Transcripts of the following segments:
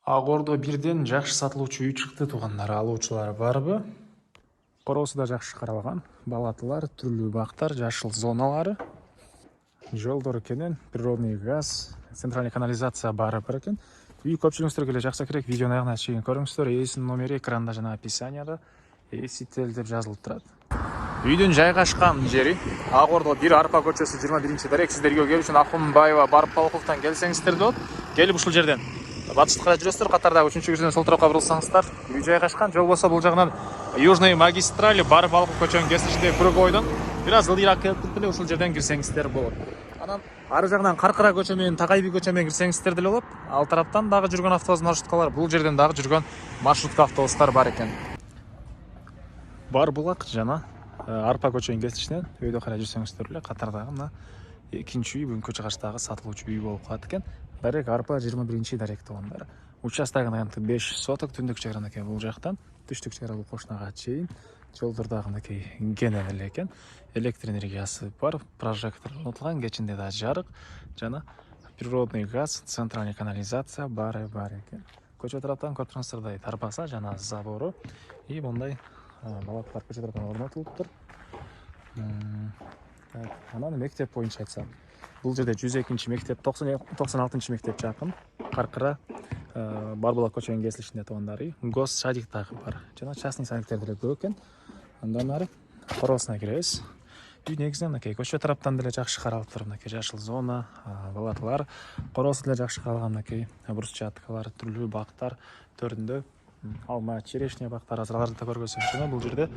Ак Ордо бирден жакшы сатылуучу үй чыкты туугандар. Алуучулар барбы? Короосу да жакшы каралган. Балатылар, түрлүү бактар, жашыл зоналары. Жолдор экенин, природный газ, центральный канализация бар экен. Үй көпчүлүгүңүздөргө эле жакса керек. Видеонун аягына чейин көрүңүздөр. Ээсинин номери экранда жана описанияда. Эсител деп жазылып турат. Үйдүн жайгашкан жери Ак Ордо 1 Арпа көчөсү 21-дарек. Сиздерге келүү үчүн Акунбаева Барып Полковтан келсеңиздер болот. Келип ушул жерден батыштыкка жүрөсүздөр, катардагы 3-көчөдөн сол тарапка бурулсаңыздар, үй жайгашкан. Жол болсо бул жагынан Южный магистраль Барып Полков көчөнүн кесишинде кругойдон бир аз ылдыйраак келип эле ушул жерден кирсеңиздер болот. Анан ары жагынан Каркыра көчө менен Такайби көчө менен кирсеңиздер деле болот. Ал тараптан дагы жүргөн автобус маршруткалар, бул жерден дагы жүргөн маршрутка автобустар бар экен. Барбулак жана Арпа көчөнүн кесишинен өйдө карай жүрсөңүздөр эле катардагы мына экинчи үй бүгүнкү чыгыштагы сатылуучу үй болуп калат экен. Дарек Арпа 21-дарек туугандар. Участогуна 5 соток түндүк чыгаран экен бул жактан. Түштүк чыгара бул кошунага чейин. Жолдор дагы мынакей кенен эле экен. Электр энергиясы бар, прожектор орнотулган, кечинде да жарык жана природный газ, центральный канализация бар экен. Көчө тараптан көрүп тургансыздардай тарбаса жана забору и мондай балаклар көчө тараптан орнотулуптур. Анан мектеп боюнча айтсам, бул жерде 102 мектеп, 96 мектеп жакын. Каркыра Барбулак көчөнүн кесилишинде туугандары. Гос садик дагы бар. Жана частный садиктер деле көп экен. Андан ары короосуна киребиз. Үй негизинен мынакей көчө тараптан деле жакшы каралыптыр. Мынакей жашыл зона, балатлар, короосу деле жакшы каралган. Мынакей брусчаткалар, түрлүү бактар төрүндө алма, черешня бактар, азырларды да көргөзсөм. Жана бул жерде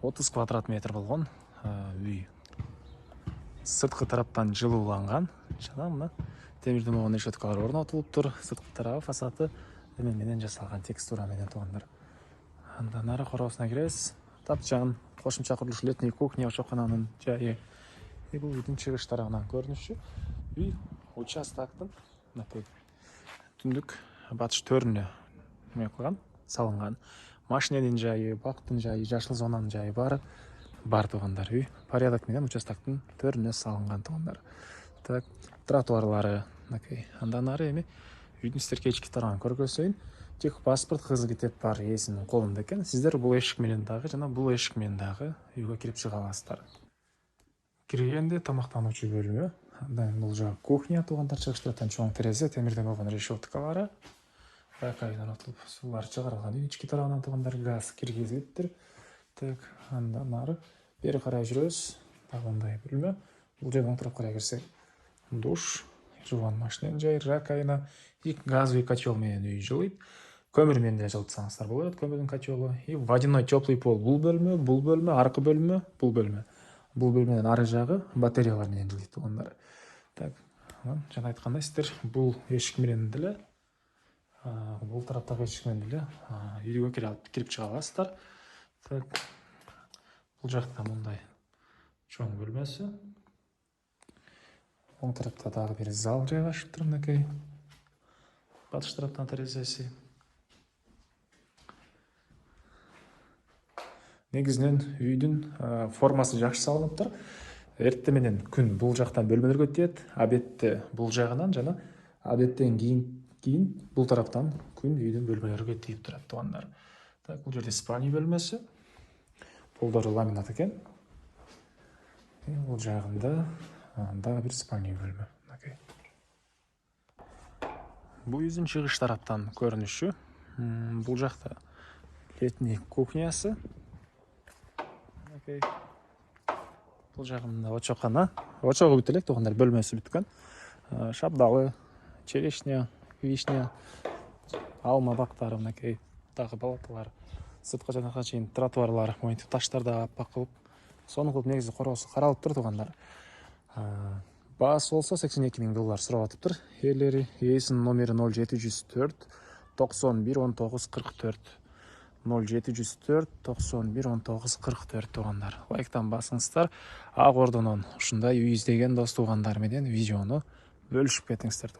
130 квадрат метр болгон үй. Сырткы тараптан жылууланган. Жана мына темирден болгон решеткалар орнотулуптур. Сырткы тарабы фасады эме менен жасалган, текстура менен туугандар. Андан ары короосуна киребиз. Тапчан, кошумча курулуш, летний кухня, очоккананын жайы. Бул үйдүн чыгыш тарабынан көрүнүшү. Үй участоктун мынакей түндүк батыш төрүнө эме кылган, салынган. Машиненин жайы, бактын жайы, жашыл зонанын жайы бар туугандар. Үй порядок менен участоктун төрүнө салынган туугандар. Так, тротуарлары мынакей. Андан ары эми үйдүн сиздерге ички тарабын көргөзөйүн. Техпаспорт кызыл бар ээсинин колунда экен. Сиздер бул эшик менен дагы жана бул эшик менен дагы үйгө кирип чыга аласыздар. Киргенде тамактануучу бөлүмү. Андан бул жак кухня туугандар, чыгыш тараптан чоң терезе, темирден болгон решеткалары. Ракайын орнотулуп, суулар чыгарылган. Ички тарабынан туугандар газ киргизилиптир. Так, андан ары бери карай жүрөбүз. Дагы мындай бөлмө. Бул жерден туруп карай кирсек, душ, жуган машиненин жайы, ракайына, и газовый котел менен үй жылыйт. Көмүр менен деле жылытсаңыздар болот, көмүрдүн котелу. И водяной теплый пол бул бөлмө, аркы бөлмө, бул бөлмө. Бул бөлмөнүн ары жагы батареялар менен жылыйт туугандар. Так, жана айткандай сиздер бул эшик менен деле, бул тараптагы эшик менен деле үйгө кирип чыга аласыздар. Так, бул жакта мындай чоң бөлмөсү. Оң тарапта дагы бир зал жайгашыптыр, мынакей. Батыш тараптан терезеси. Негизинен үйдүн формасы жакшы салыныптыр. Эртең менен күн бул жактан бөлмөлөргө тиет, обедте бул жагынан жана обедтен кийин бул тараптан күн үйдүн бөлмөлөргө тийип турат туугандар. Так, бул жерде спальня бөлмөсү. Полдору ламинат экен. Бул жагында дагы бир спальня бөлмө. Бул үйдүн чыгыш тараптан көрүнүшү. Бул жакта летний кухнясы. Бул жагында очоккана. Очогу бүт элек туугандар, бөлмөсү бүткөн. Шабдалы, черешня, вишня, алма бактары мынакей, дагы балаталар. Сырткы жанагы чейин тротуарлар, монтип таштар да аппак кылып, сону кылып негизи короосу каралыптыр туугандар. Баасы болсо $82,000 сурап атыптыр. Ээсинин номери 0704 91 19 44. 0704 91 19 44 туугандар. Лайктан басыңыздар. Ак Ордонун ушундай үй издеген дос туугандар менен видеону бөлүшүп кетиңиздер.